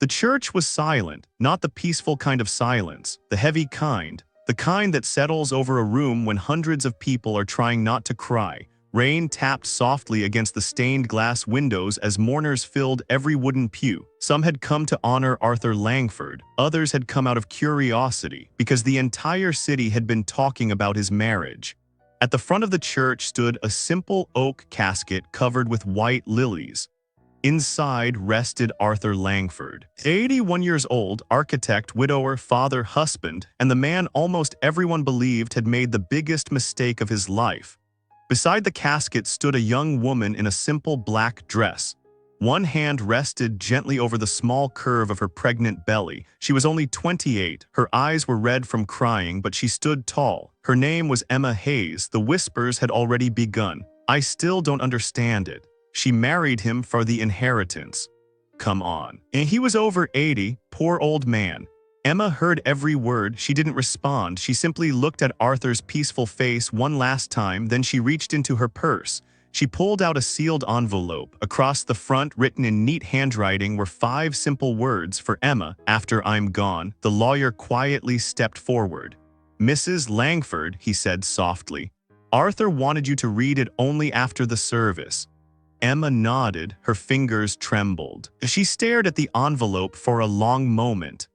The church was silent, not the peaceful kind of silence, the heavy kind, the kind that settles over a room when hundreds of people are trying not to cry. Rain tapped softly against the stained glass windows as mourners filled every wooden pew. Some had come to honor Arthur Langford, others had come out of curiosity, because the entire city had been talking about his marriage. At the front of the church stood a simple oak casket covered with white lilies. Inside rested Arthur Langford, 81 years old, architect, widower, father, husband, and the man almost everyone believed had made the biggest mistake of his life. Beside the casket stood a young woman in a simple black dress. One hand rested gently over the small curve of her pregnant belly. She was only 28. Her eyes were red from crying, but she stood tall. Her name was Emma Hayes. The whispers had already begun. I still don't understand it. She married him for the inheritance. Come on. And he was over 80, poor old man. Emma heard every word. She didn't respond. She simply looked at Arthur's peaceful face one last time, then she reached into her purse. She pulled out a sealed envelope. Across the front, written in neat handwriting, were 5 simple words for Emma. After I'm gone. The lawyer quietly stepped forward. Mrs. Langford, he said softly. Arthur wanted you to read it only after the service. Emma nodded. Her fingers trembled. She stared at the envelope for a long moment.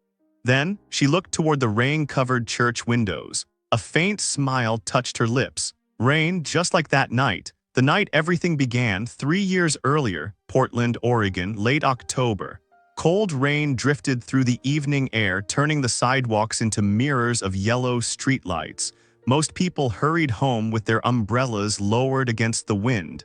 Then, she looked toward the rain-covered church windows. A faint smile touched her lips. Rain, just like that night. The night everything began 3 years earlier, Portland, Oregon, late October. Cold rain drifted through the evening air, turning the sidewalks into mirrors of yellow streetlights. Most people hurried home with their umbrellas lowered against the wind.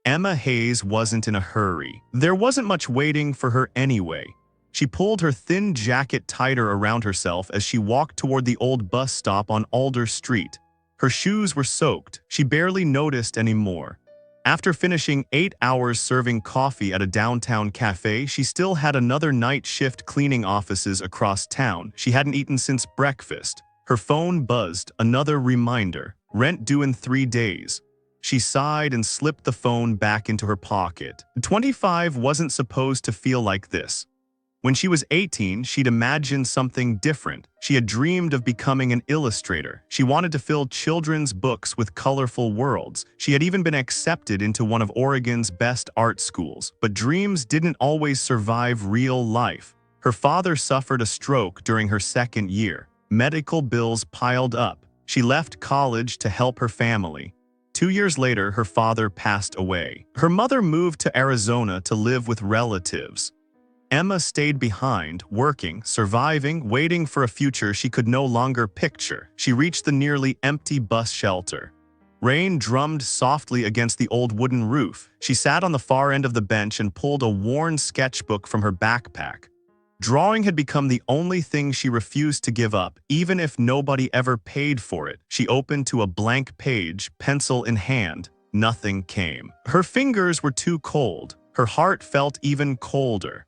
Emma Hayes wasn't in a hurry. There wasn't much waiting for her anyway. She pulled her thin jacket tighter around herself as she walked toward the old bus stop on Alder Street. Her shoes were soaked. She barely noticed anymore. After finishing 8 hours serving coffee at a downtown cafe, she still had another night shift cleaning offices across town. She hadn't eaten since breakfast. Her phone buzzed, another reminder. Rent due in 3 days. She sighed and slipped the phone back into her pocket. 25 wasn't supposed to feel like this. When she was 18, she'd imagined something different. She had dreamed of becoming an illustrator. She wanted to fill children's books with colorful worlds. She had even been accepted into one of Oregon's best art schools. But dreams didn't always survive real life. Her father suffered a stroke during her second year. Medical bills piled up. She left college to help her family. 2 years later, her father passed away. Her mother moved to Arizona to live with relatives. Emma stayed behind, working, surviving, waiting for a future she could no longer picture. She reached the nearly empty bus shelter. Rain drummed softly against the old wooden roof. She sat on the far end of the bench and pulled a worn sketchbook from her backpack. Drawing had become the only thing she refused to give up, even if nobody ever paid for it. She opened to a blank page, pencil in hand. Nothing came. Her fingers were too cold. Her heart felt even colder.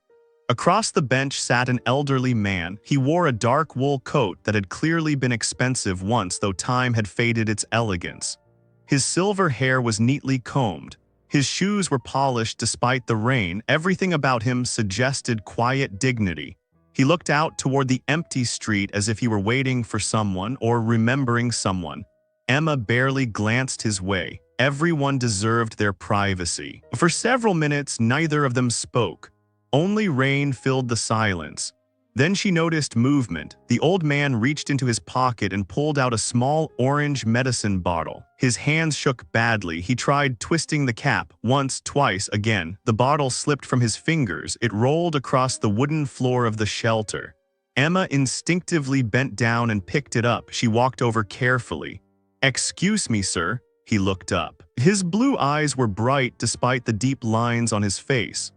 Across the bench sat an elderly man. He wore a dark wool coat that had clearly been expensive once, though time had faded its elegance. His silver hair was neatly combed. His shoes were polished despite the rain. Everything about him suggested quiet dignity. He looked out toward the empty street as if he were waiting for someone or remembering someone. Emma barely glanced his way. Everyone deserved their privacy. For several minutes, neither of them spoke. Only rain filled the silence. Then she noticed movement. The old man reached into his pocket and pulled out a small orange medicine bottle. His hands shook badly. He tried twisting the cap. Once, twice, again. The bottle slipped from his fingers. It rolled across the wooden floor of the shelter. Emma instinctively bent down and picked it up. She walked over carefully. "Excuse me, sir." He looked up. His blue eyes were bright despite the deep lines on his face.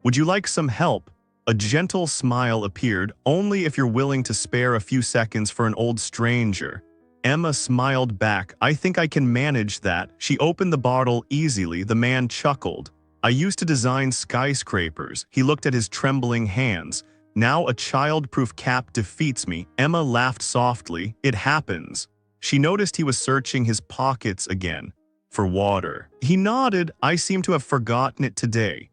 "Would you like some help?" A gentle smile appeared. "Only if you're willing to spare a few seconds for an old stranger." Emma smiled back. "I think I can manage that." She opened the bottle easily. The man chuckled. "I used to design skyscrapers." He looked at his trembling hands. "Now a child-proof cap defeats me." Emma laughed softly. "It happens." She noticed he was searching his pockets again. "For water." He nodded. "I seem to have forgotten it today."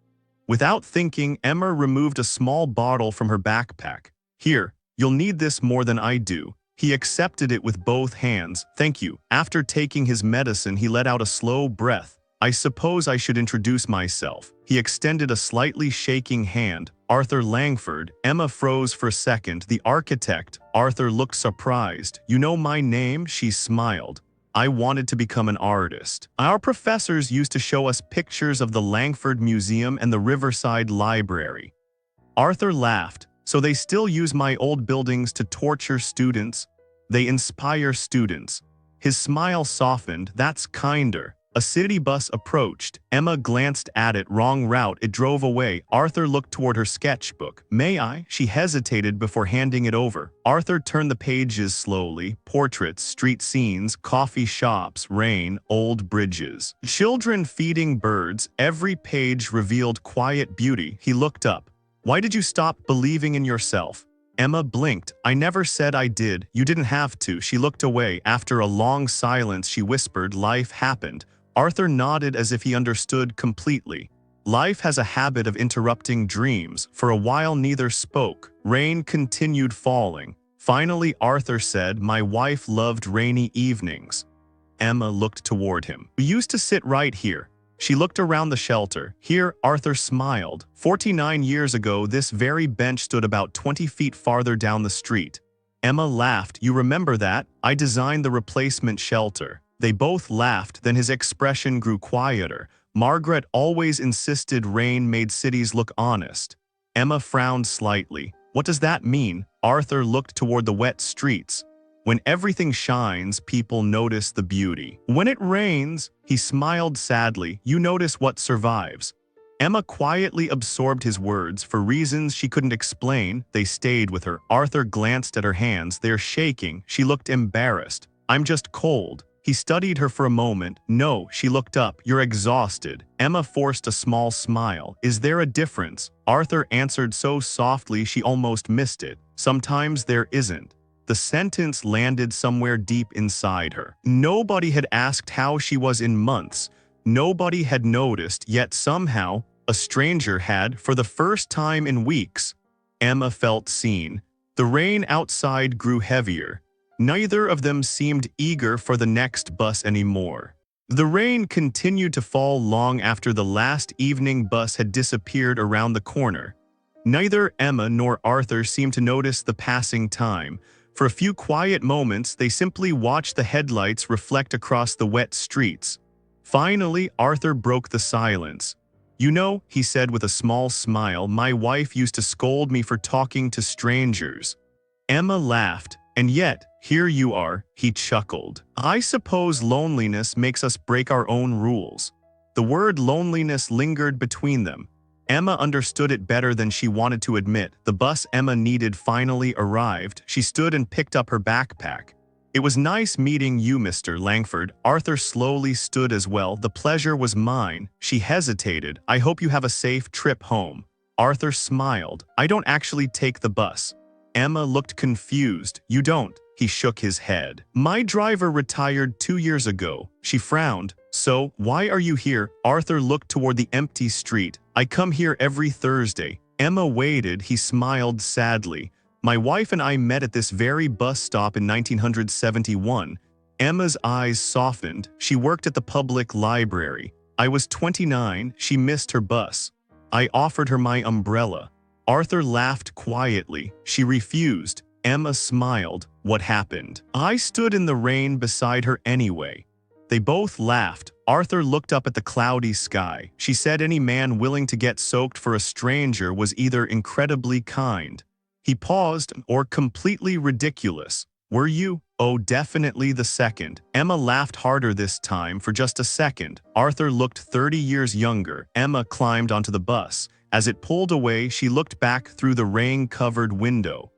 Without thinking, Emma removed a small bottle from her backpack. Here, you'll need this more than I do. He accepted it with both hands. Thank you. After taking his medicine, he let out a slow breath. I suppose I should introduce myself. He extended a slightly shaking hand. Arthur Langford. Emma froze for a second. The architect. Arthur looked surprised. You know my name? She smiled. I wanted to become an artist. Our professors used to show us pictures of the Langford Museum and the Riverside Library. Arthur laughed. So they still use my old buildings to torture students? They inspire students. His smile softened. That's kinder. A city bus approached. Emma glanced at it. Wrong route. It drove away. Arthur looked toward her sketchbook. May I? She hesitated before handing it over. Arthur turned the pages slowly. Portraits, street scenes, coffee shops, rain, old bridges. Children feeding birds. Every page revealed quiet beauty. He looked up. Why did you stop believing in yourself? Emma blinked. I never said I did. You didn't have to. She looked away. After a long silence, she whispered, life happened. Arthur nodded as if he understood completely. Life has a habit of interrupting dreams. For a while, neither spoke. Rain continued falling. Finally, Arthur said, my wife loved rainy evenings. Emma looked toward him. We used to sit right here. She looked around the shelter. Here, Arthur smiled. 49 years ago, this very bench stood about 20 feet farther down the street. Emma laughed. You remember that? I designed the replacement shelter. They both laughed, then his expression grew quieter. Margaret always insisted rain made cities look honest. Emma frowned slightly. What does that mean? Arthur looked toward the wet streets. When everything shines, people notice the beauty. When it rains, he smiled sadly, you notice what survives. Emma quietly absorbed his words. For reasons she couldn't explain, they stayed with her. Arthur glanced at her hands. They're shaking. She looked embarrassed. I'm just cold. He studied her for a moment. No, she looked up. You're exhausted. Emma forced a small smile. Is there a difference? Arthur answered so softly she almost missed it. Sometimes there isn't. The sentence landed somewhere deep inside her. Nobody had asked how she was in months. Nobody had noticed, yet somehow, a stranger had, for the first time in weeks. Emma felt seen. The rain outside grew heavier. Neither of them seemed eager for the next bus anymore. The rain continued to fall long after the last evening bus had disappeared around the corner. Neither Emma nor Arthur seemed to notice the passing time. For a few quiet moments, they simply watched the headlights reflect across the wet streets. Finally, Arthur broke the silence. You know, he said with a small smile, my wife used to scold me for talking to strangers. Emma laughed. And yet, here you are, he chuckled. I suppose loneliness makes us break our own rules. The word loneliness lingered between them. Emma understood it better than she wanted to admit. The bus Emma needed finally arrived. She stood and picked up her backpack. It was nice meeting you, Mr. Langford. Arthur slowly stood as well. The pleasure was mine. She hesitated. I hope you have a safe trip home. Arthur smiled. I don't actually take the bus. Emma looked confused. You don't? He shook his head. My driver retired 2 years ago. She frowned. So, why are you here? Arthur looked toward the empty street. I come here every Thursday. Emma waited. He smiled sadly. My wife and I met at this very bus stop in 1971. Emma's eyes softened. She worked at the public library. I was 29. She missed her bus. I offered her my umbrella. Arthur laughed quietly. She refused. Emma smiled. What happened? I stood in the rain beside her anyway. They both laughed. Arthur looked up at the cloudy sky. She said any man willing to get soaked for a stranger was either incredibly kind. He paused, or completely ridiculous. Were you? Oh, definitely the second. Emma laughed harder this time for just a second. Arthur looked 30 years younger. Emma climbed onto the bus. As it pulled away, she looked back through the rain-covered window.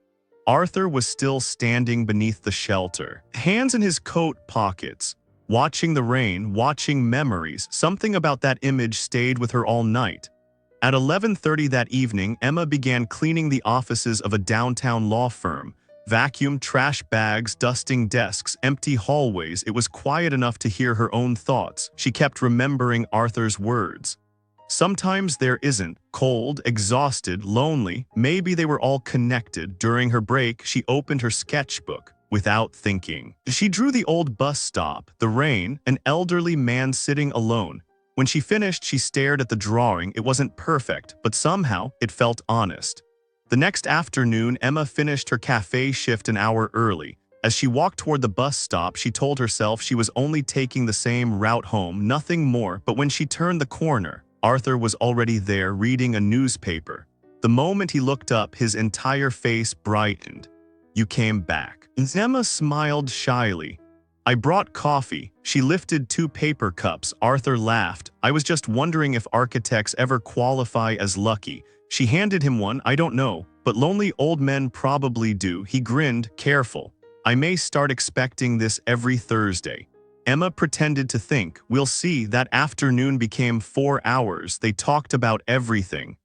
Arthur was still standing beneath the shelter, hands in his coat pockets. Watching the rain, watching memories, something about that image stayed with her all night. At 11:30 that evening, Emma began cleaning the offices of a downtown law firm. Vacuum, trash bags, dusting desks, empty hallways. It was quiet enough to hear her own thoughts. She kept remembering Arthur's words. Sometimes there isn't. Cold, exhausted, lonely. Maybe they were all connected. During her break, she opened her sketchbook. Without thinking, she drew the old bus stop, the rain, an elderly man sitting alone. When she finished, she stared at the drawing. It wasn't perfect, but somehow it felt honest. The next afternoon, Emma finished her cafe shift an hour early. As she walked toward the bus stop, she told herself she was only taking the same route home, nothing more. But when she turned the corner, Arthur was already there reading a newspaper. The moment he looked up, his entire face brightened. "You came back." Emma smiled shyly. "I brought coffee." She lifted 2 paper cups. Arthur laughed. "I was just wondering if architects ever qualify as lucky." She handed him one. "I don't know, but lonely old men probably do." He grinned, careful. "I may start expecting this every Thursday." Emma pretended to think. "We'll see." That afternoon became 4 hours. They talked about everything.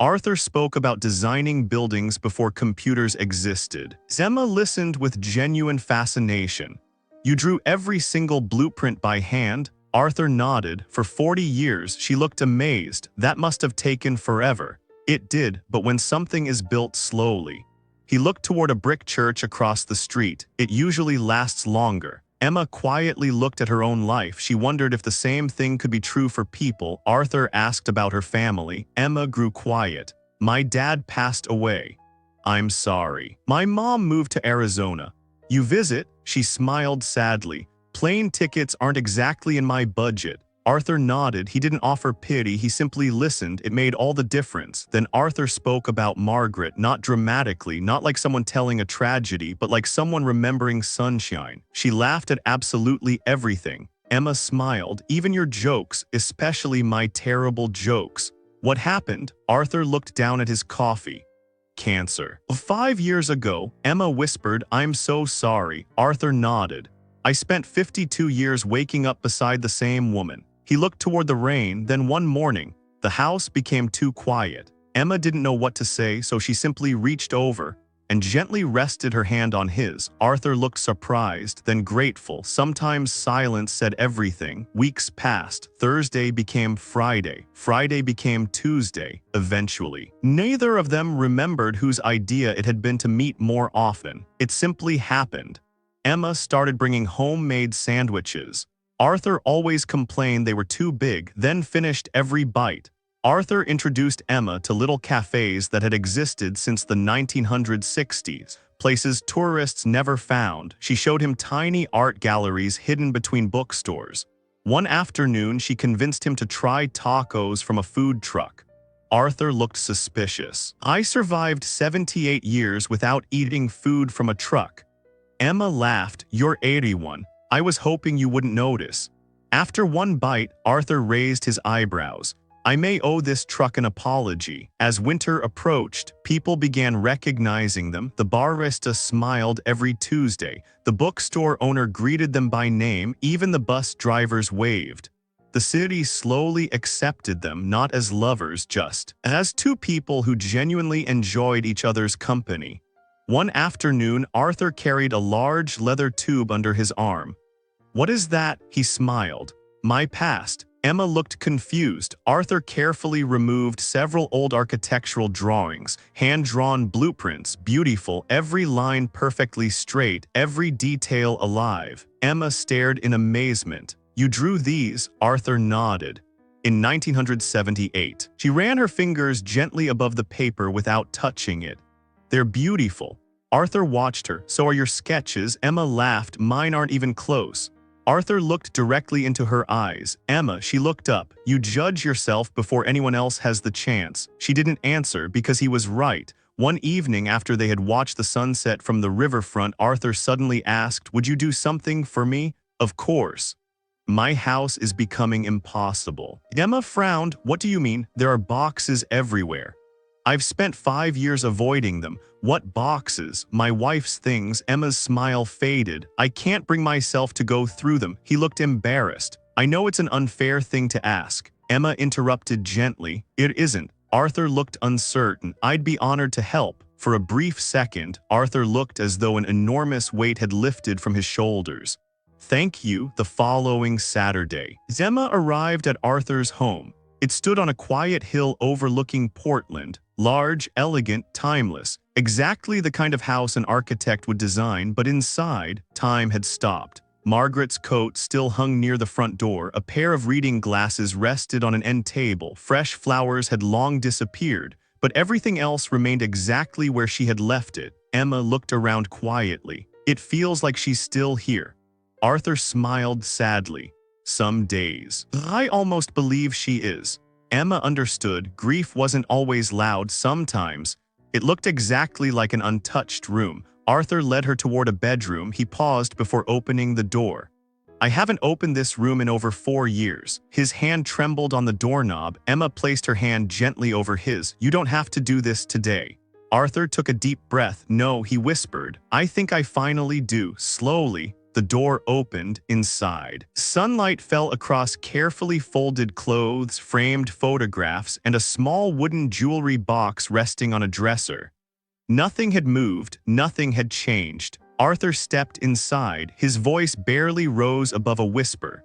Arthur spoke about designing buildings before computers existed. Emma listened with genuine fascination. "You drew every single blueprint by hand?" Arthur nodded. For 40 years, she looked amazed. "That must have taken forever." It did, but when something is built slowly. He looked toward a brick church across the street. "It usually lasts longer." Emma quietly looked at her own life. She wondered if the same thing could be true for people. Arthur asked about her family. Emma grew quiet. "My dad passed away." "I'm sorry." "My mom moved to Arizona." "You visit?" She smiled sadly. "Plane tickets aren't exactly in my budget." Arthur nodded. He didn't offer pity, he simply listened. It made all the difference. Then Arthur spoke about Margaret, not dramatically, not like someone telling a tragedy, but like someone remembering sunshine. She laughed at absolutely everything. Emma smiled. "Even your jokes, especially my terrible jokes." "What happened?" Arthur looked down at his coffee. "Cancer." 5 years ago," Emma whispered. "I'm so sorry." Arthur nodded. "I spent 52 years waking up beside the same woman." He looked toward the rain. Then one morning, the house became too quiet. Emma didn't know what to say, so she simply reached over and gently rested her hand on his. Arthur looked surprised, then grateful. Sometimes silence said everything. Weeks passed. Thursday became Friday. Friday became Tuesday, eventually. Neither of them remembered whose idea it had been to meet more often. It simply happened. Emma started bringing homemade sandwiches. Arthur always complained they were too big, then finished every bite. Arthur introduced Emma to little cafes that had existed since the 1960s, places tourists never found. She showed him tiny art galleries hidden between bookstores. One afternoon, she convinced him to try tacos from a food truck. Arthur looked suspicious. "I survived 78 years without eating food from a truck." Emma laughed. "You're 81. I was hoping you wouldn't notice." After one bite, Arthur raised his eyebrows. "I may owe this truck an apology." As winter approached, people began recognizing them. The barista smiled every Tuesday. The bookstore owner greeted them by name. Even the bus drivers waved. The city slowly accepted them, not as lovers, just as two people who genuinely enjoyed each other's company. One afternoon, Arthur carried a large leather tube under his arm. "What is that?" He smiled. "My past." Emma looked confused. Arthur carefully removed several old architectural drawings, hand-drawn blueprints, beautiful, every line perfectly straight, every detail alive. Emma stared in amazement. "You drew these?" Arthur nodded. "In 1978. She ran her fingers gently above the paper without touching it. "They're beautiful." Arthur watched her. "So are your sketches." Emma laughed. "Mine aren't even close." Arthur looked directly into her eyes. "Emma," she looked up, "you judge yourself before anyone else has the chance." She didn't answer because he was right. One evening after they had watched the sunset from the riverfront, Arthur suddenly asked, "Would you do something for me?" "Of course." "My house is becoming impossible." Emma frowned. "What do you mean?" "There are boxes everywhere. I've spent 5 years avoiding them." "What boxes?" "My wife's things." Emma's smile faded. "I can't bring myself to go through them." He looked embarrassed. "I know it's an unfair thing to ask." Emma interrupted gently. "It isn't." Arthur looked uncertain. "I'd be honored to help." For a brief second, Arthur looked as though an enormous weight had lifted from his shoulders. "Thank you." The following Saturday, Emma arrived at Arthur's home. It stood on a quiet hill overlooking Portland, large, elegant, timeless, exactly the kind of house an architect would design, but inside, time had stopped. Margaret's coat still hung near the front door, a pair of reading glasses rested on an end table, fresh flowers had long disappeared, but everything else remained exactly where she had left it. Emma looked around quietly. It feels like she's still here. Arthur smiled sadly. Some days. I almost believe she is. Emma understood. Grief wasn't always loud sometimes. It looked exactly like an untouched room. Arthur led her toward a bedroom. He paused before opening the door. I haven't opened this room in over 4 years. His hand trembled on the doorknob. Emma placed her hand gently over his. You don't have to do this today. Arthur took a deep breath. No, he whispered. I think I finally do. Slowly, the door opened inside. Sunlight fell across carefully folded clothes, framed photographs, and a small wooden jewelry box resting on a dresser. Nothing had moved, nothing had changed. Arthur stepped inside. His voice barely rose above a whisper.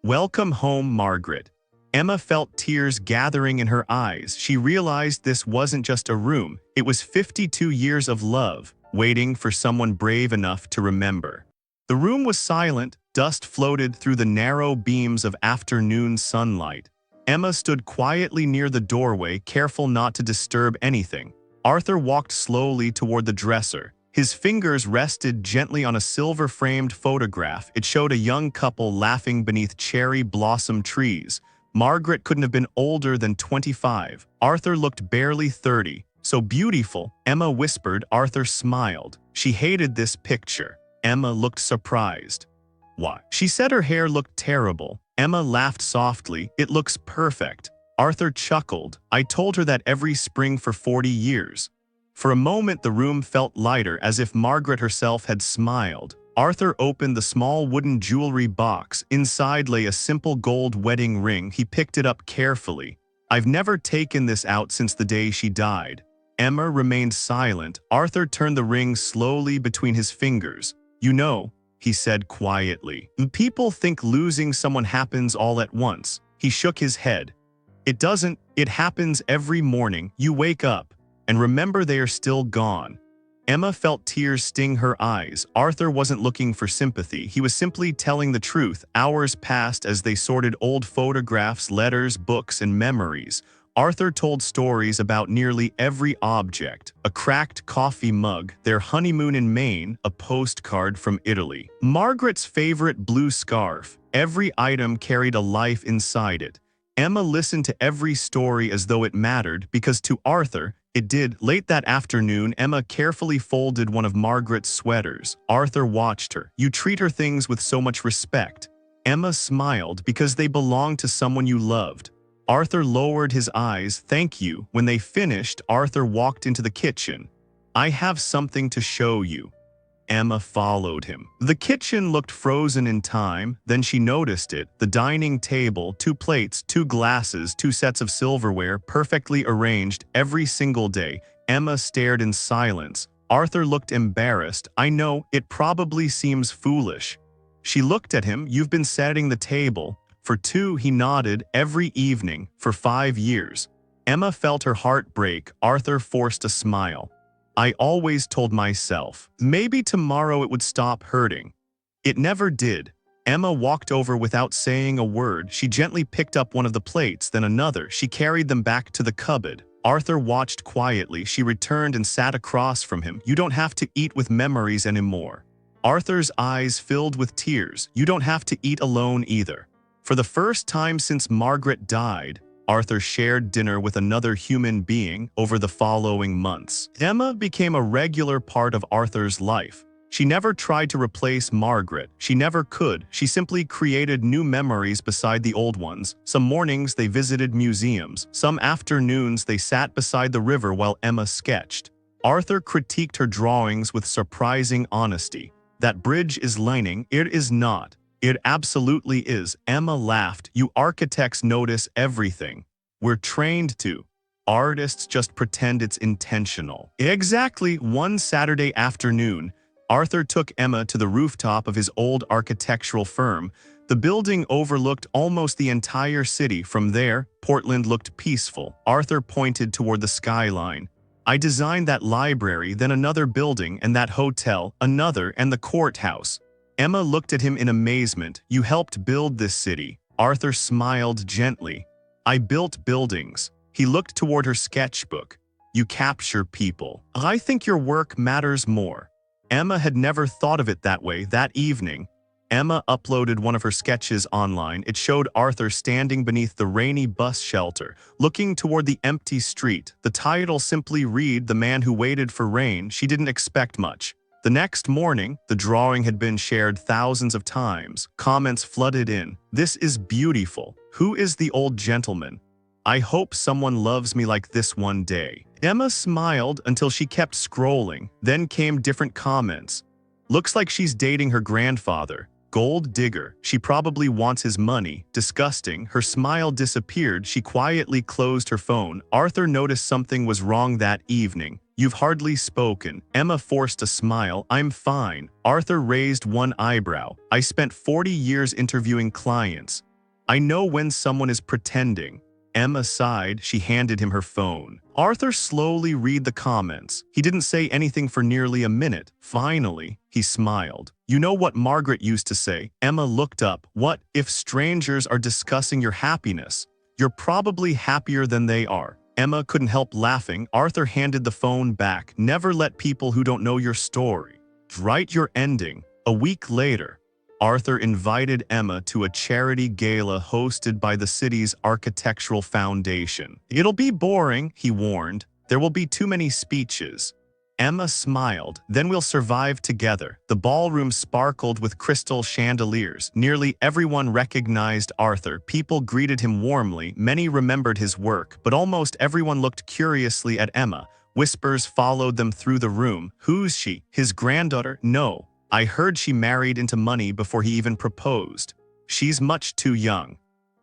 Welcome home, Margaret. Emma felt tears gathering in her eyes. She realized this wasn't just a room. It was 52 years of love, waiting for someone brave enough to remember. The room was silent. Dust floated through the narrow beams of afternoon sunlight. Emma stood quietly near the doorway, careful not to disturb anything. Arthur walked slowly toward the dresser. His fingers rested gently on a silver-framed photograph. It showed a young couple laughing beneath cherry blossom trees. Margaret couldn't have been older than 25. Arthur looked barely 30. So beautiful, Emma whispered. Arthur smiled. She hated this picture. Emma looked surprised. Why? She said her hair looked terrible. Emma laughed softly. It looks perfect. Arthur chuckled. I told her that every spring for 40 years. For a moment the room felt lighter, as if Margaret herself had smiled. Arthur opened the small wooden jewelry box. Inside lay a simple gold wedding ring. He picked it up carefully. I've never taken this out since the day she died. Emma remained silent. Arthur turned the ring slowly between his fingers. You know, he said quietly, people think losing someone happens all at once. He shook his head. It doesn't. It happens every morning. You wake up and remember they are still gone. Emma felt tears sting her eyes. Arthur wasn't looking for sympathy. He was simply telling the truth. Hours passed as they sorted old photographs, letters, books, and memories. Arthur told stories about nearly every object: a cracked coffee mug, their honeymoon in Maine, a postcard from Italy, Margaret's favorite blue scarf. Every item carried a life inside it. Emma listened to every story as though it mattered, because to Arthur, it did. Late that afternoon, Emma carefully folded one of Margaret's sweaters. Arthur watched her. You treat her things with so much respect. Emma smiled. Because they belonged to someone you loved. Arthur lowered his eyes. Thank you. When they finished, Arthur walked into the kitchen. I have something to show you. Emma followed him. The kitchen looked frozen in time. Then she noticed it. The dining table, 2 plates, 2 glasses, 2 sets of silverware, perfectly arranged every single day. Emma stared in silence. Arthur looked embarrassed. I know, it probably seems foolish. She looked at him. You've been setting the table. For 2, he nodded, every evening, for 5 years. Emma felt her heart break. Arthur forced a smile. I always told myself, maybe tomorrow it would stop hurting. It never did. Emma walked over without saying a word. She gently picked up one of the plates, then another. She carried them back to the cupboard. Arthur watched quietly. She returned and sat across from him. You don't have to eat with memories anymore. Arthur's eyes filled with tears. You don't have to eat alone either. For the first time since Margaret died, Arthur shared dinner with another human being over the following months. Emma became a regular part of Arthur's life. She never tried to replace Margaret. She never could. She simply created new memories beside the old ones. Some mornings they visited museums. Some afternoons they sat beside the river while Emma sketched. Arthur critiqued her drawings with surprising honesty. That bridge is lining. It is not. It absolutely is. Emma laughed. You architects notice everything. We're trained to. Artists just pretend it's intentional. Exactly. One Saturday afternoon, Arthur took Emma to the rooftop of his old architectural firm. The building overlooked almost the entire city. From there, Portland looked peaceful. Arthur pointed toward the skyline. I designed that library, then another building, and that hotel, another, and the courthouse. Emma looked at him in amazement. You helped build this city. Arthur smiled gently. I built buildings. He looked toward her sketchbook. You capture people. I think your work matters more. Emma had never thought of it that way. That evening, Emma uploaded one of her sketches online. It showed Arthur standing beneath the rainy bus shelter, looking toward the empty street. The title simply read, "The Man Who Waited for Rain." She didn't expect much. The next morning, the drawing had been shared thousands of times. Comments flooded in. This is beautiful. Who is the old gentleman? I hope someone loves me like this one day. Emma smiled until she kept scrolling. Then came different comments. Looks like she's dating her grandfather. Gold digger. She probably wants his money. Disgusting. Her smile disappeared. She quietly closed her phone. Arthur noticed something was wrong that evening. You've hardly spoken. Emma forced a smile. I'm fine. Arthur raised one eyebrow. I spent 40 years interviewing clients. I know when someone is pretending. Emma sighed. She handed him her phone. Arthur slowly read the comments. He didn't say anything for nearly a minute. Finally, he smiled. You know what Margaret used to say? Emma looked up. What if strangers are discussing your happiness? You're probably happier than they are. Emma couldn't help laughing. Arthur handed the phone back. Never let people who don't know your story write your ending. A week later, Arthur invited Emma to a charity gala hosted by the city's architectural foundation. It'll be boring, he warned. There will be too many speeches. Emma smiled. Then we'll survive together. The ballroom sparkled with crystal chandeliers. Nearly everyone recognized Arthur. People greeted him warmly. Many remembered his work, but almost everyone looked curiously at Emma. Whispers followed them through the room. Who's she? His granddaughter? No. I heard she married into money before he even proposed. She's much too young.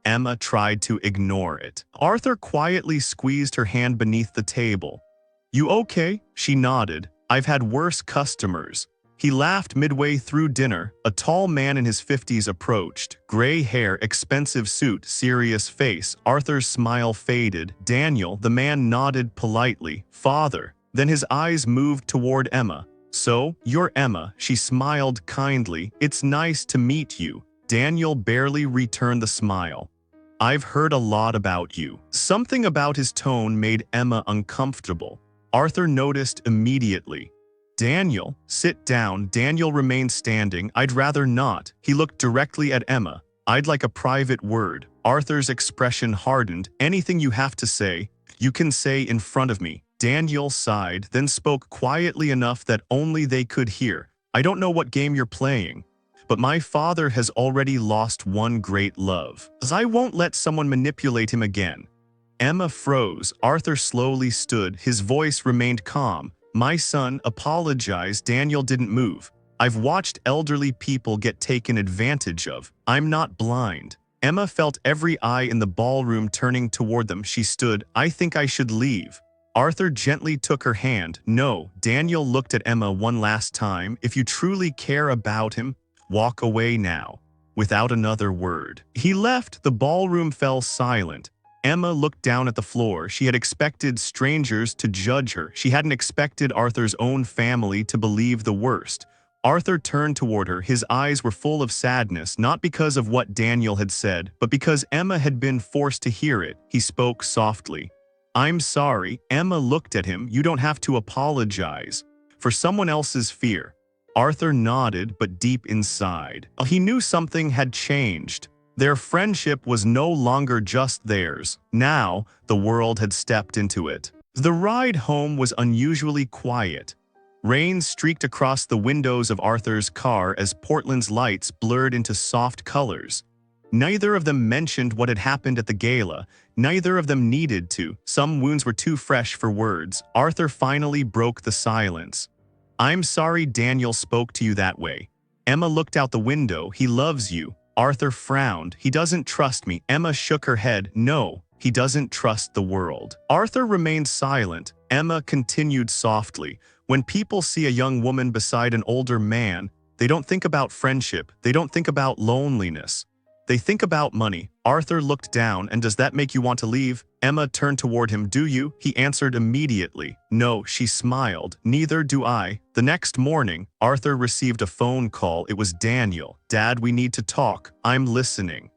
Emma tried to ignore it. Arthur quietly squeezed her hand beneath the table. You okay? She nodded. I've had worse customers. He laughed midway through dinner. A tall man in his 50s approached. Gray hair, expensive suit, serious face. Arthur's smile faded. Daniel, the man nodded politely. Father. Then his eyes moved toward Emma. So, you're Emma. She smiled kindly. It's nice to meet you. Daniel barely returned the smile. I've heard a lot about you. Something about his tone made Emma uncomfortable. Arthur noticed immediately. Daniel, sit down. Daniel remained standing. I'd rather not. He looked directly at Emma. I'd like a private word. Arthur's expression hardened. Anything you have to say, you can say in front of me. Daniel sighed, then spoke quietly enough that only they could hear. I don't know what game you're playing, but my father has already lost one great love. I won't let someone manipulate him again. Emma froze. Arthur slowly stood. His voice remained calm. My son, apologize. Daniel didn't move. I've watched elderly people get taken advantage of. I'm not blind. Emma felt every eye in the ballroom turning toward them. She stood. I think I should leave. Arthur gently took her hand. No. Daniel looked at Emma one last time. If you truly care about him, walk away now. Without another word. He left. The ballroom fell silent. Emma looked down at the floor. She had expected strangers to judge her. She hadn't expected Arthur's own family to believe the worst. Arthur turned toward her. His eyes were full of sadness, not because of what Daniel had said, but because Emma had been forced to hear it. He spoke softly. I'm sorry. Emma looked at him. You don't have to apologize for someone else's fear. Arthur nodded, but deep inside, he knew something had changed. Their friendship was no longer just theirs. Now, the world had stepped into it. The ride home was unusually quiet. Rain streaked across the windows of Arthur's car as Portland's lights blurred into soft colors. Neither of them mentioned what had happened at the gala. Neither of them needed to. Some wounds were too fresh for words. Arthur finally broke the silence. I'm sorry Daniel spoke to you that way. Emma looked out the window. He loves you. Arthur frowned. He doesn't trust me. Emma shook her head. No, he doesn't trust the world. Arthur remained silent. Emma continued softly. When people see a young woman beside an older man, they don't think about friendship. They don't think about loneliness. They think about money. Arthur looked down. And does that make you want to leave? Emma turned toward him. Do you? He answered immediately. No, she smiled. Neither do I. The next morning, Arthur received a phone call. It was Daniel. Dad, we need to talk. I'm listening.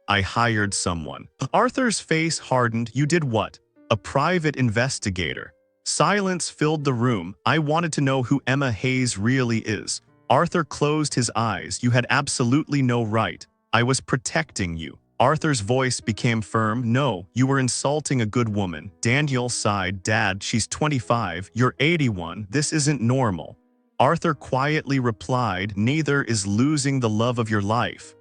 I hired someone. Arthur's face hardened. You did what? A private investigator. Silence filled the room. I wanted to know who Emma Hayes really is. Arthur closed his eyes. You had absolutely no right. I was protecting you. Arthur's voice became firm. No, you were insulting a good woman. Daniel sighed. Dad, she's 25. You're 81. This isn't normal. Arthur quietly replied, neither is losing the love of your life.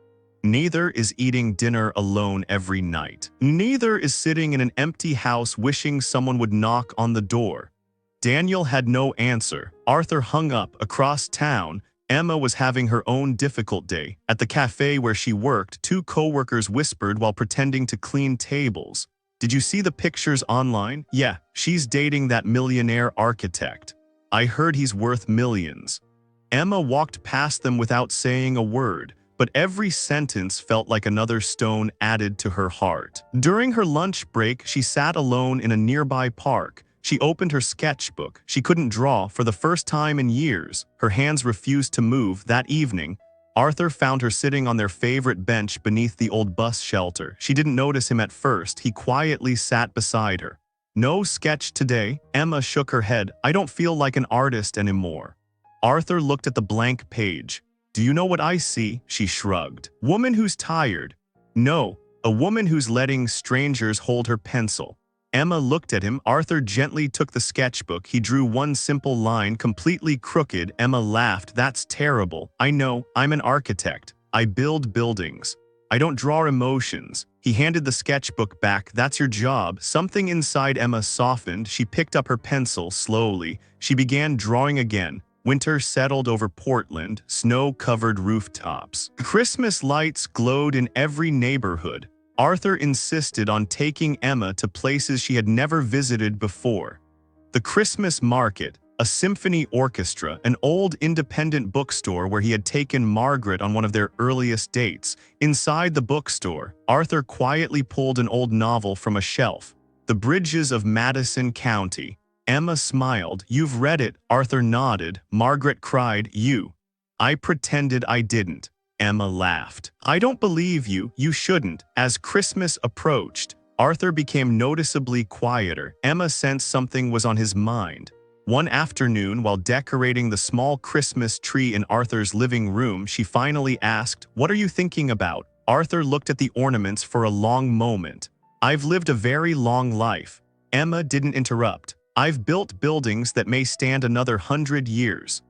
Neither is eating dinner alone every night. Neither is sitting in an empty house wishing someone would knock on the door. Daniel had no answer. Arthur hung up. Across town, Emma was having her own difficult day. At the cafe where she worked, two co-workers whispered while pretending to clean tables. Did you see the pictures online? Yeah, she's dating that millionaire architect. I heard he's worth millions. Emma walked past them without saying a word, but every sentence felt like another stone added to her heart. During her lunch break, she sat alone in a nearby park. She opened her sketchbook. She couldn't draw for the first time in years. Her hands refused to move. That evening, Arthur found her sitting on their favorite bench beneath the old bus shelter. She didn't notice him at first. He quietly sat beside her. No sketch today. Emma shook her head. I don't feel like an artist anymore. Arthur looked at the blank page. Do you know what I see? She shrugged. Woman who's tired. No, a woman who's letting strangers hold her pencil. Emma looked at him. Arthur gently took the sketchbook. He drew one simple line, completely crooked. Emma laughed. That's terrible. I know, I'm an architect. I build buildings. I don't draw emotions. He handed the sketchbook back. That's your job. Something inside Emma softened. She picked up her pencil slowly. She began drawing again. Winter settled over Portland, snow-covered rooftops. Christmas lights glowed in every neighborhood. Arthur insisted on taking Emma to places she had never visited before. The Christmas market, a symphony orchestra, an old independent bookstore where he had taken Margaret on one of their earliest dates. Inside the bookstore, Arthur quietly pulled an old novel from a shelf. The Bridges of Madison County. Emma smiled. You've read it. Arthur nodded. Margaret cried. You. I pretended I didn't. Emma laughed. I don't believe you. You shouldn't. As Christmas approached, Arthur became noticeably quieter. Emma sensed something was on his mind. One afternoon, while decorating the small Christmas tree in Arthur's living room, she finally asked, What are you thinking about? Arthur looked at the ornaments for a long moment. I've lived a very long life. Emma didn't interrupt. I've built buildings that may stand another 100 years.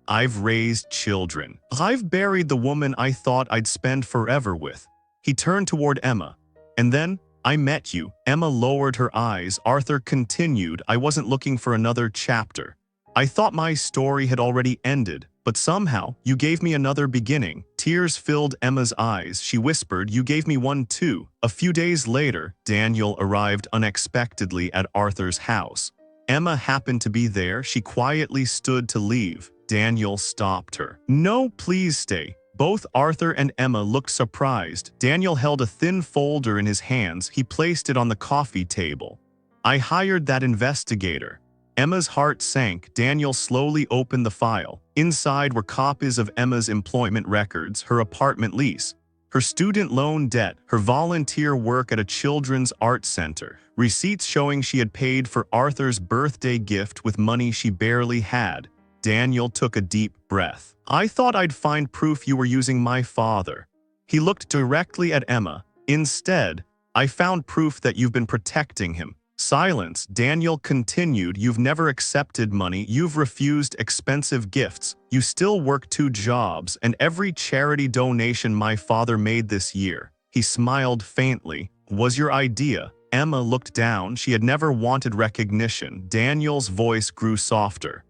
I've raised children. I've buried the woman I thought I'd spend forever with. He turned toward Emma. And then, I met you. Emma lowered her eyes. Arthur continued. I wasn't looking for another chapter. I thought my story had already ended, but somehow, you gave me another beginning. Tears filled Emma's eyes. She whispered, You gave me one too. A few days later, Daniel arrived unexpectedly at Arthur's house. Emma happened to be there. She quietly stood to leave. Daniel stopped her. No, please stay. Both Arthur and Emma looked surprised. Daniel held a thin folder in his hands. He placed it on the coffee table. I hired that investigator. Emma's heart sank. Daniel slowly opened the file. Inside were copies of Emma's employment records, her apartment lease, her student loan debt, her volunteer work at a children's art center, receipts showing she had paid for Arthur's birthday gift with money she barely had. Daniel took a deep breath. I thought I'd find proof you were using my father. He looked directly at Emma. Instead, I found proof that you've been protecting him. Silence. Daniel continued. You've never accepted money. You've refused expensive gifts. You still work 2 jobs and every charity donation my father made this year. He smiled faintly. Was your idea? Emma looked down. She had never wanted recognition. Daniel's voice grew softer.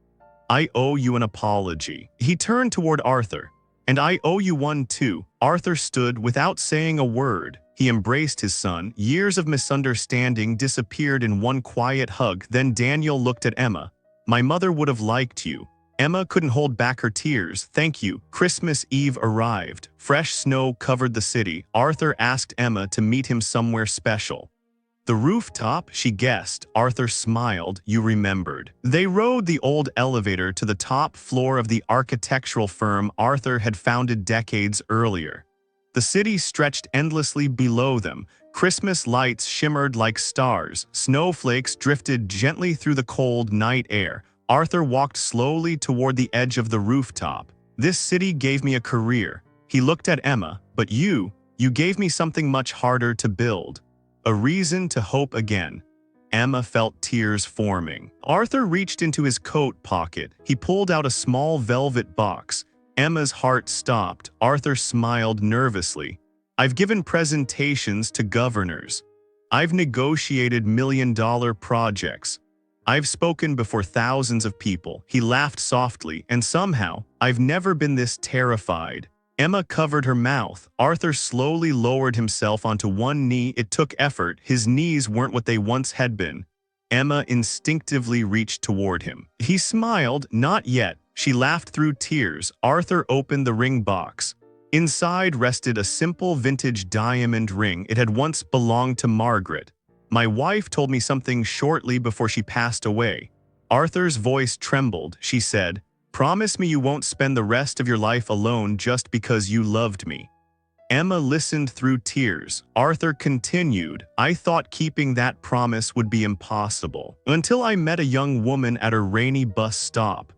I owe you an apology. He turned toward Arthur. And I owe you one too. Arthur stood without saying a word. He embraced his son. Years of misunderstanding disappeared in one quiet hug. Then Daniel looked at Emma. My mother would have liked you. Emma couldn't hold back her tears. Thank you. Christmas Eve arrived. Fresh snow covered the city. Arthur asked Emma to meet him somewhere special. The rooftop, she guessed. Arthur smiled. You remembered. They rode the old elevator to the top floor of the architectural firm Arthur had founded decades earlier. The city stretched endlessly below them. Christmas lights shimmered like stars. Snowflakes drifted gently through the cold night air. Arthur walked slowly toward the edge of the rooftop. This city gave me a career. He looked at Emma. But you gave me something much harder to build. A reason to hope again. Emma felt tears forming. Arthur reached into his coat pocket. He pulled out a small velvet box. Emma's heart stopped. Arthur smiled nervously. I've given presentations to governors. I've negotiated million-dollar projects. I've spoken before thousands of people. He laughed softly, and somehow, I've never been this terrified. Emma covered her mouth. Arthur slowly lowered himself onto one knee. It took effort. His knees weren't what they once had been. Emma instinctively reached toward him. He smiled. Not yet. She laughed through tears. Arthur opened the ring box. Inside rested a simple vintage diamond ring. It had once belonged to Margaret. My wife told me something shortly before she passed away. Arthur's voice trembled. She said, "Promise me you won't spend the rest of your life alone just because you loved me." Emma listened through tears. Arthur continued, "I thought keeping that promise would be impossible, until I met a young woman at a rainy bus stop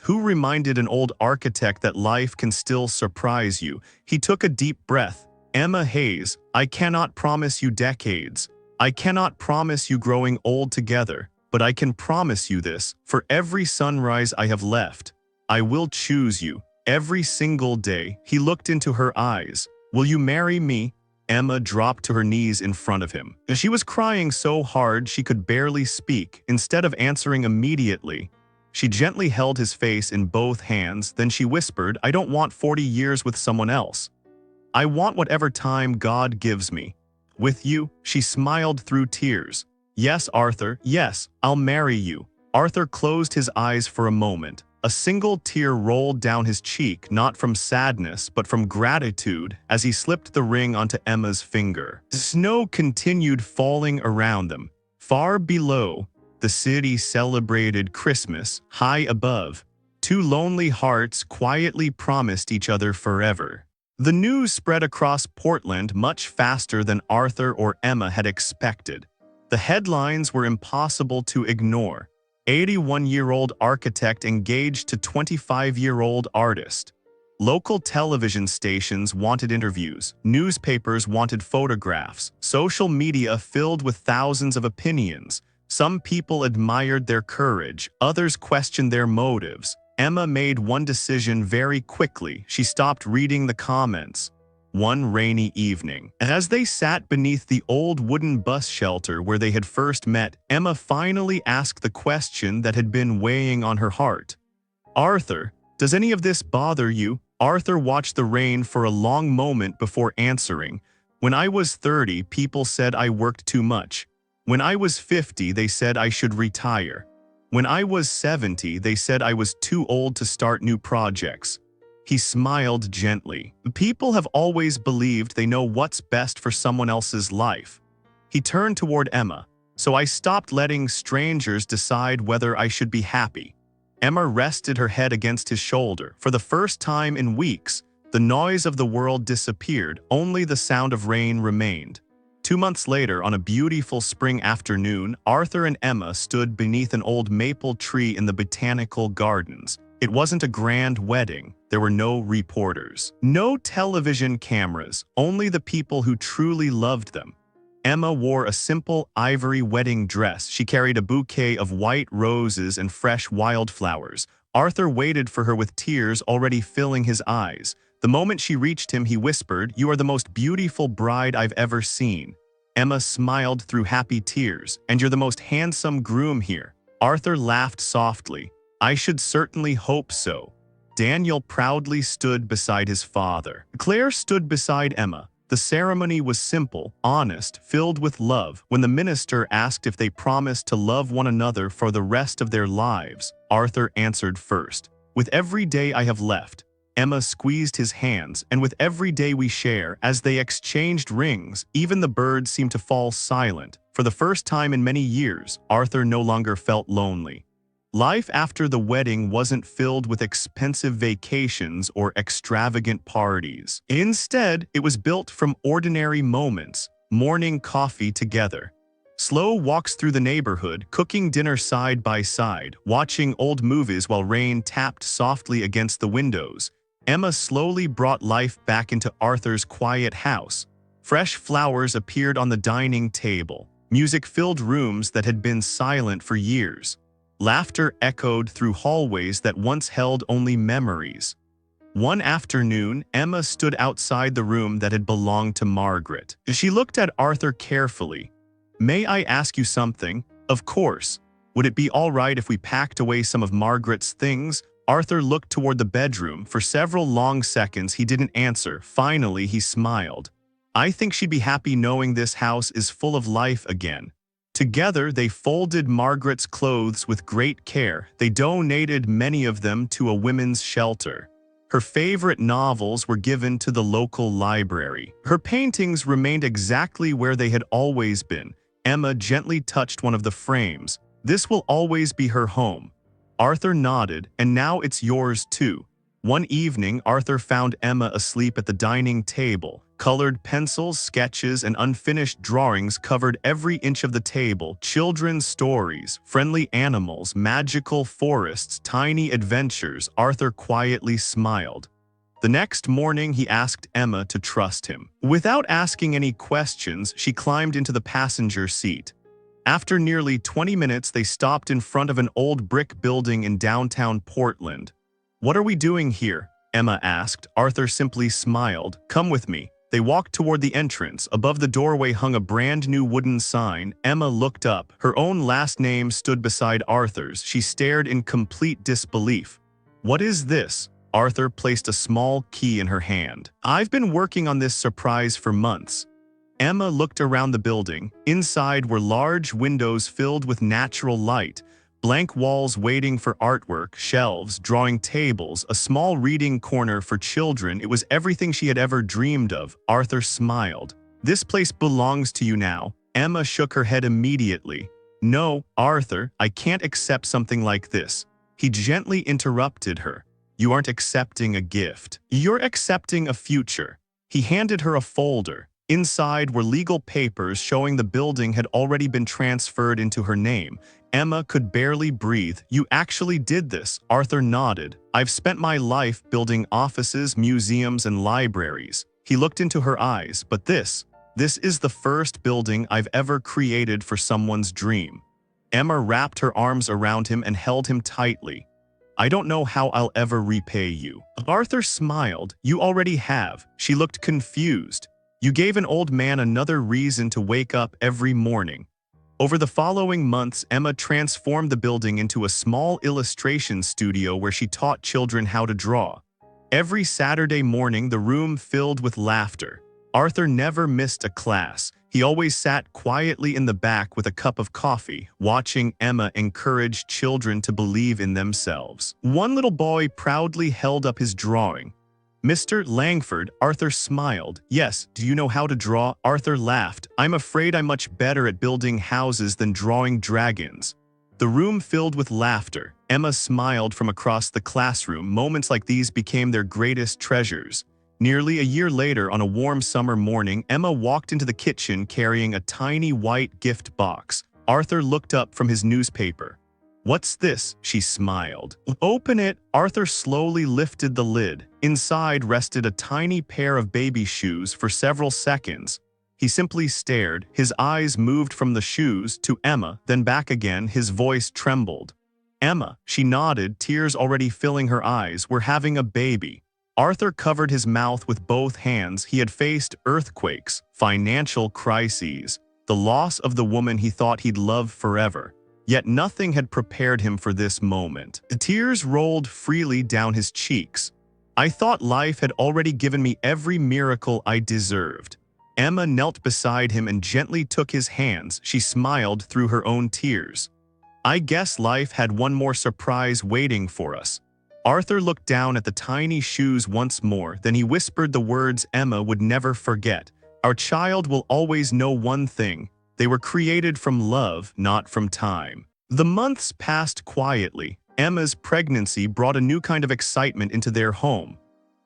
who reminded an old architect that life can still surprise you." He took a deep breath. "Emma Hayes, I cannot promise you decades. I cannot promise you growing old together, but I can promise you this. For every sunrise I have left, I will choose you. Every single day." He looked into her eyes. "Will you marry me?" Emma dropped to her knees in front of him. She was crying so hard she could barely speak. Instead of answering immediately, she gently held his face in both hands. Then she whispered, "I don't want 40 years with someone else. I want whatever time God gives me. With you." She smiled through tears. "Yes, Arthur, yes, I'll marry you." Arthur closed his eyes for a moment. A single tear rolled down his cheek, not from sadness, but from gratitude, as he slipped the ring onto Emma's finger. Snow continued falling around them. Far below, the city celebrated Christmas. High above, two lonely hearts quietly promised each other forever. The news spread across Portland much faster than Arthur or Emma had expected. The headlines were impossible to ignore. 81-year-old architect engaged to 25-year-old artist. Local television stations wanted interviews. Newspapers wanted photographs. Social media filled with thousands of opinions. Some people admired their courage. Others questioned their motives. Emma made one decision very quickly. She stopped reading the comments. One rainy evening, as they sat beneath the old wooden bus shelter where they had first met, Emma finally asked the question that had been weighing on her heart. "Arthur, does any of this bother you?" Arthur watched the rain for a long moment before answering. "When I was 30, people said I worked too much. When I was 50, they said I should retire. When I was 70, they said I was too old to start new projects." He smiled gently. "People have always believed they know what's best for someone else's life." He turned toward Emma. "So I stopped letting strangers decide whether I should be happy." Emma rested her head against his shoulder. For the first time in weeks, the noise of the world disappeared. Only the sound of rain remained. 2 months later, on a beautiful spring afternoon, Arthur and Emma stood beneath an old maple tree in the botanical gardens. It wasn't a grand wedding. There were no reporters, no television cameras, only the people who truly loved them. Emma wore a simple ivory wedding dress. She carried a bouquet of white roses and fresh wildflowers. Arthur waited for her with tears already filling his eyes. The moment she reached him, he whispered, "You are the most beautiful bride I've ever seen." Emma smiled through happy tears. "And you're the most handsome groom here." Arthur laughed softly. "I should certainly hope so." Daniel proudly stood beside his father. Claire stood beside Emma. The ceremony was simple, honest, filled with love. When the minister asked if they promised to love one another for the rest of their lives, Arthur answered first. With every day I have left, Emma squeezed his hands, and with every day we share, as they exchanged rings, even the birds seemed to fall silent. For the first time in many years, Arthur no longer felt lonely. Life after the wedding wasn't filled with expensive vacations or extravagant parties. Instead, it was built from ordinary moments, morning coffee together, slow walks through the neighborhood, cooking dinner side by side, watching old movies while rain tapped softly against the windows. Emma slowly brought life back into Arthur's quiet house. Fresh flowers appeared on the dining table. Music filled rooms that had been silent for years. Laughter echoed through hallways that once held only memories. One afternoon, Emma stood outside the room that had belonged to Margaret. She looked at Arthur carefully. "May I ask you something?" "Of course. Would it be all right if we packed away some of Margaret's things?" Arthur looked toward the bedroom. For several long seconds, he didn't answer. Finally, he smiled. "I think she'd be happy knowing this house is full of life again." Together, they folded Margaret's clothes with great care. They donated many of them to a women's shelter. Her favorite novels were given to the local library. Her paintings remained exactly where they had always been. Emma gently touched one of the frames. "This will always be her home." Arthur nodded. "And now it's yours too." One evening, Arthur found Emma asleep at the dining table. Colored pencils, sketches, and unfinished drawings covered every inch of the table. Children's stories, friendly animals, magical forests, tiny adventures. Arthur quietly smiled. The next morning, he asked Emma to trust him. Without asking any questions, she climbed into the passenger seat. After nearly 20 minutes, they stopped in front of an old brick building in downtown Portland. "What are we doing here?" Emma asked. Arthur simply smiled. "Come with me." They walked toward the entrance. Above the doorway hung a brand new wooden sign. Emma looked up. Her own last name stood beside Arthur's. She stared in complete disbelief. "What is this?" Arthur placed a small key in her hand. "I've been working on this surprise for months." Emma looked around the building. Inside were large windows filled with natural light, blank walls waiting for artwork, shelves, drawing tables, a small reading corner for children. It was everything she had ever dreamed of. Arthur smiled. "This place belongs to you now." Emma shook her head immediately. "No, Arthur, I can't accept something like this." He gently interrupted her. "You aren't accepting a gift. You're accepting a future." He handed her a folder. Inside were legal papers showing the building had already been transferred into her name. Emma could barely breathe. "You actually did this." Arthur nodded. "I've spent my life building offices, museums, and libraries." He looked into her eyes. "But this is the first building I've ever created for someone's dream." Emma wrapped her arms around him and held him tightly. "I don't know how I'll ever repay you." Arthur smiled. "You already have." She looked confused. "You gave an old man another reason to wake up every morning." Over the following months, Emma transformed the building into a small illustration studio where she taught children how to draw. Every Saturday morning, the room filled with laughter. Arthur never missed a class. He always sat quietly in the back with a cup of coffee, watching Emma encourage children to believe in themselves. One little boy proudly held up his drawing. "Mr. Langford," Arthur smiled. "Yes, do you know how to draw?" Arthur laughed. "I'm afraid I'm much better at building houses than drawing dragons." The room filled with laughter. Emma smiled from across the classroom. Moments like these became their greatest treasures. Nearly a year later, on a warm summer morning, Emma walked into the kitchen carrying a tiny white gift box. Arthur looked up from his newspaper. "What's this?" She smiled. "Open it." Arthur slowly lifted the lid. Inside rested a tiny pair of baby shoes. For several seconds, he simply stared. His eyes moved from the shoes to Emma, then back again. His voice trembled. "Emma." She nodded, tears already filling her eyes. "We're having a baby." Arthur covered his mouth with both hands. He had faced earthquakes, financial crises, the loss of the woman he thought he'd love forever. Yet nothing had prepared him for this moment. The tears rolled freely down his cheeks. "I thought life had already given me every miracle I deserved." Emma knelt beside him and gently took his hands. She smiled through her own tears. "I guess life had one more surprise waiting for us." Arthur looked down at the tiny shoes once more, then he whispered the words Emma would never forget. Our child will always know one thing. They were created from love, not from time. The months passed quietly. Emma's pregnancy brought a new kind of excitement into their home.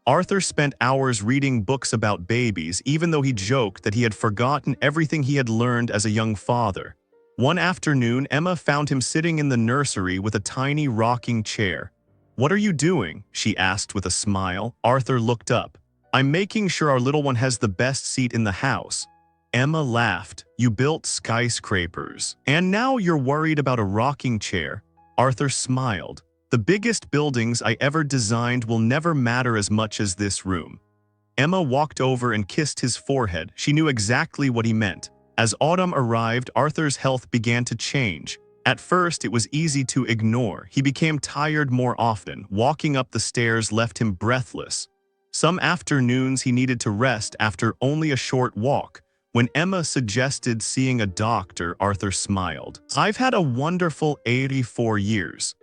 Arthur spent hours reading books about babies, even though he joked that he had forgotten everything he had learned as a young father. One afternoon, Emma found him sitting in the nursery with a tiny rocking chair. "What are you doing?" she asked with a smile. Arthur looked up. "I'm making sure our little one has the best seat in the house." Emma laughed. "You built skyscrapers. And now you're worried about a rocking chair." Arthur smiled. "The biggest buildings I ever designed will never matter as much as this room." Emma walked over and kissed his forehead. She knew exactly what he meant. As autumn arrived, Arthur's health began to change. At first, it was easy to ignore. He became tired more often. Walking up the stairs left him breathless. Some afternoons he needed to rest after only a short walk. When Emma suggested seeing a doctor, Arthur smiled. "I've had a wonderful 84 years.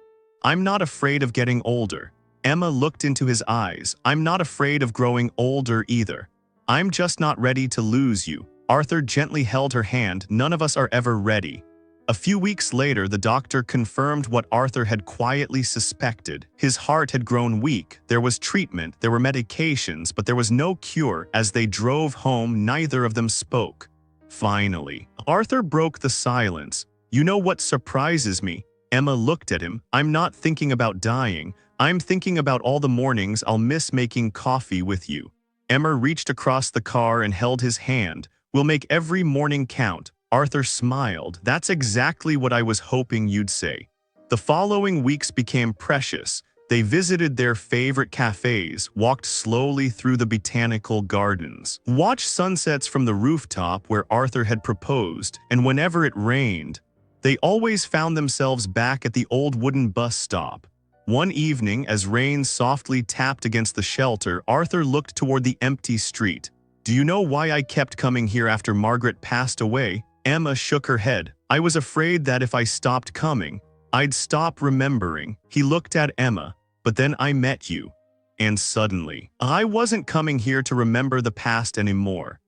I'm not afraid of getting older." Emma looked into his eyes. "I'm not afraid of growing older either. I'm just not ready to lose you." Arthur gently held her hand. "None of us are ever ready." A few weeks later, the doctor confirmed what Arthur had quietly suspected. His heart had grown weak. There was treatment, there were medications, but there was no cure. As they drove home, neither of them spoke. Finally, Arthur broke the silence. "You know what surprises me?" Emma looked at him. "I'm not thinking about dying. I'm thinking about all the mornings I'll miss making coffee with you." Emma reached across the car and held his hand. "We'll make every morning count." Arthur smiled. "That's exactly what I was hoping you'd say." The following weeks became precious. They visited their favorite cafes, walked slowly through the botanical gardens, watched sunsets from the rooftop where Arthur had proposed, and whenever it rained, they always found themselves back at the old wooden bus stop. One evening, as rain softly tapped against the shelter, Arthur looked toward the empty street. "Do you know why I kept coming here after Margaret passed away?" Emma shook her head. "I was afraid that if I stopped coming, I'd stop remembering." He looked at Emma. "But then I met you. And suddenly, I wasn't coming here to remember the past anymore.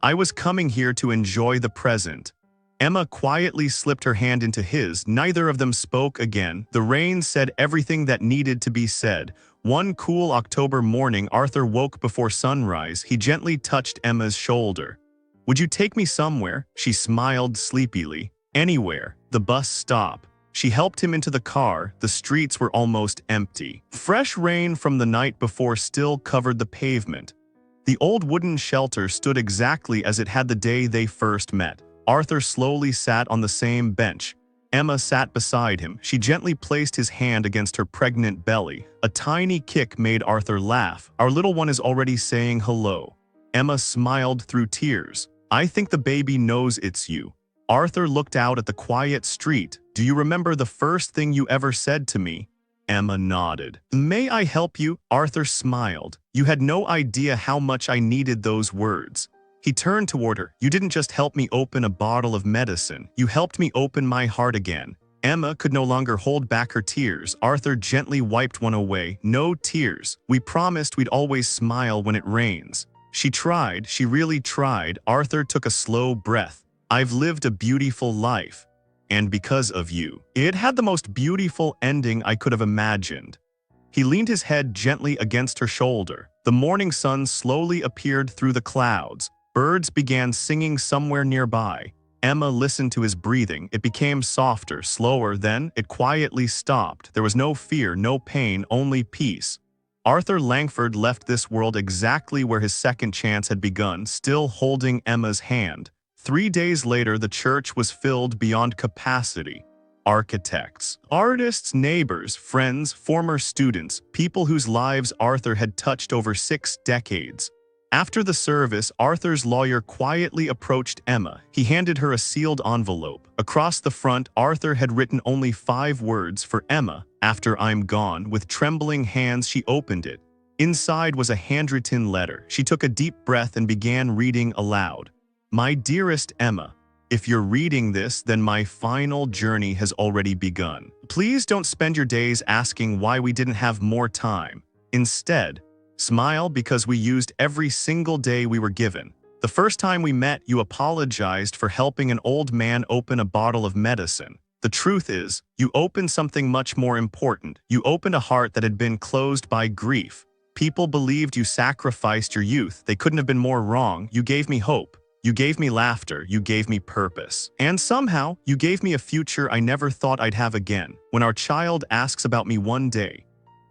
I was coming here to enjoy the present." Emma quietly slipped her hand into his. Neither of them spoke again. The rain said everything that needed to be said. One cool October morning, Arthur woke before sunrise. He gently touched Emma's shoulder. "Would you take me somewhere?" She smiled sleepily. "Anywhere." The bus stopped. She helped him into the car. The streets were almost empty. Fresh rain from the night before still covered the pavement. The old wooden shelter stood exactly as it had the day they first met. Arthur slowly sat on the same bench. Emma sat beside him. She gently placed his hand against her pregnant belly. A tiny kick made Arthur laugh. "Our little one is already saying hello." Emma smiled through tears. "I think the baby knows it's you." Arthur looked out at the quiet street. "Do you remember the first thing you ever said to me?" Emma nodded. "May I help you?" Arthur smiled. "You had no idea how much I needed those words." He turned toward her. "You didn't just help me open a bottle of medicine. You helped me open my heart again." Emma could no longer hold back her tears. Arthur gently wiped one away. "No tears. We promised we'd always smile when it rains." She tried. She really tried. Arthur took a slow breath. "I've lived a beautiful life. And because of you." It had the most beautiful ending I could have imagined. He leaned his head gently against her shoulder. The morning sun slowly appeared through the clouds. Birds began singing somewhere nearby. Emma listened to his breathing. It became softer, slower, then it quietly stopped. There was no fear, no pain, only peace. Arthur Langford left this world exactly where his second chance had begun, still holding Emma's hand. 3 days later, the church was filled beyond capacity. Architects, artists, neighbors, friends, former students, people whose lives Arthur had touched over 6 decades. After the service, Arthur's lawyer quietly approached Emma. He handed her a sealed envelope. Across the front, Arthur had written only 5 words for Emma. "After I'm gone." With trembling hands, she opened it. Inside was a handwritten letter. She took a deep breath and began reading aloud. "My dearest Emma, If you're reading this, then my final journey has already begun. Please don't spend your days asking why we didn't have more time. Instead, smile because we used every single day we were given. The first time we met, you apologized for helping an old man open a bottle of medicine. The truth is, you opened something much more important. You opened a heart that had been closed by grief. People believed you sacrificed your youth. They couldn't have been more wrong. You gave me hope. You gave me laughter. You gave me purpose. And somehow, you gave me a future I never thought I'd have again. When our child asks about me one day,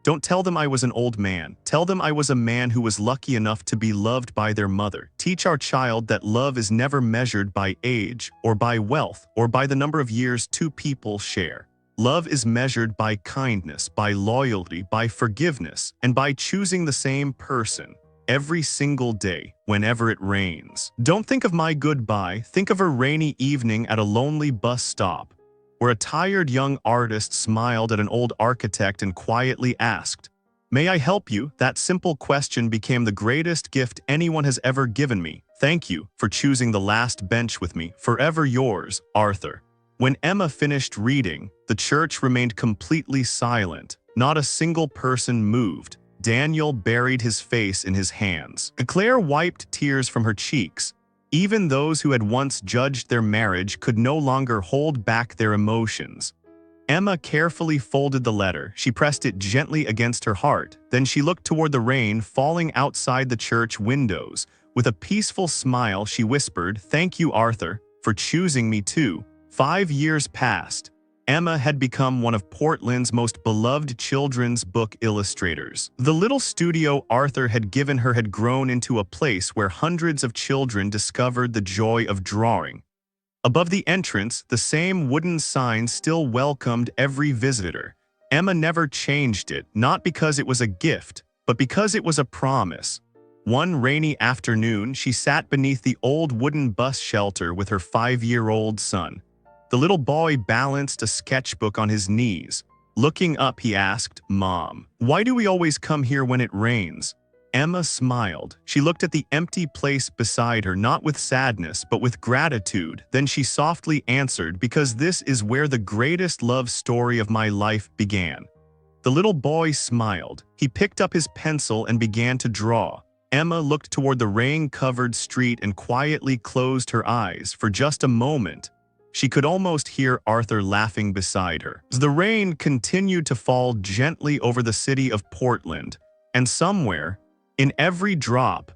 don't tell them I was an old man. Tell them I was a man who was lucky enough to be loved by their mother. Teach our child that love is never measured by age or by wealth or by the number of years two people share. Love is measured by kindness, by loyalty, by forgiveness, and by choosing the same person every single day, whenever it rains. Don't think of my goodbye. Think of a rainy evening at a lonely bus stop, where a tired young artist smiled at an old architect and quietly asked, "May I help you?" That simple question became the greatest gift anyone has ever given me. Thank you for choosing the last bench with me. Forever yours, Arthur. When Emma finished reading, the church remained completely silent. Not a single person moved. Daniel buried his face in his hands. Claire wiped tears from her cheeks. Even those who had once judged their marriage could no longer hold back their emotions. Emma carefully folded the letter. She pressed it gently against her heart. Then she looked toward the rain falling outside the church windows. With a peaceful smile, she whispered, "Thank you, Arthur, for choosing me too." 5 years passed. Emma had become one of Portland's most beloved children's book illustrators. The little studio Arthur had given her had grown into a place where hundreds of children discovered the joy of drawing. Above the entrance, the same wooden sign still welcomed every visitor. Emma never changed it, not because it was a gift, but because it was a promise. One rainy afternoon, she sat beneath the old wooden bus shelter with her 5-year-old son. The little boy balanced a sketchbook on his knees. Looking up, he asked, "Mom, why do we always come here when it rains?" Emma smiled. She looked at the empty place beside her, not with sadness, but with gratitude. Then she softly answered, "Because this is where the greatest love story of my life began." The little boy smiled. He picked up his pencil and began to draw. Emma looked toward the rain-covered street and quietly closed her eyes. For just a moment, she could almost hear Arthur laughing beside her. The rain continued to fall gently over the city of Portland, and somewhere, in every drop,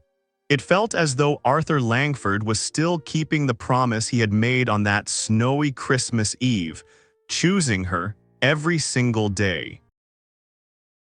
it felt as though Arthur Langford was still keeping the promise he had made on that snowy Christmas Eve, choosing her every single day.